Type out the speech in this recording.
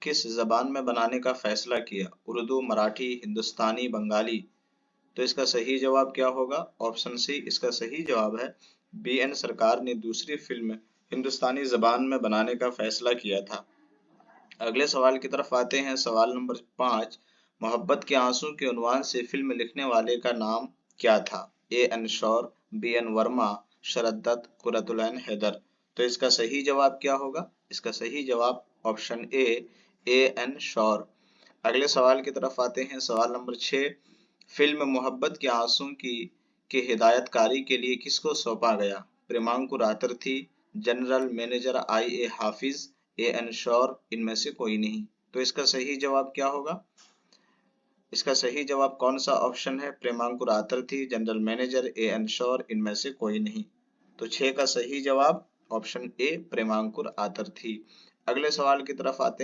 किस जबान में बनाने का फैसला किया? उर्दू, मराठी, हिंदुस्तानी, बंगाली। तो इसका सही जवाब क्या होगा? ऑप्शन सी इसका सही जवाब है। बी एन सरकार ने दूसरी फिल्म हिंदुस्तानी जबान में बनाने का फैसला किया था। अगले सवाल की तरफ आते हैं। सवाल नंबर 5, मोहब्बत के आंसू के उन्वान से फिल्म लिखने वाले का नाम क्या था? ए एन शौर, बी एन वर्मा, शरद दत्त, कुरतुलैन हैदर। तो इसका सही जवाब क्या होगा? इसका सही जवाब ऑप्शन ए एन शौर। अगले सवाल की तरफ आते हैं। सवाल नंबर 6, फिल्म मोहब्बत के आंसू की हिदायतकारी के लिए किसको सौंपा गया? Premankur Atorthy, general manager I A Hafiz, A N Shaur, इनमें से कोई नहीं। तो इसका सही जवाब क्या होगा? इसका सही जवाब कौन सा ऑप्शन है? प्रेमांकुर आतर्थी, जनरल मैनेजर, ए एन शौर, इनमें से कोई नहीं। तो 6 का सही जवाब ऑप्शन ए प्रेमांकुर आतर्थी। अगले सवाल की तरफ आते हैं।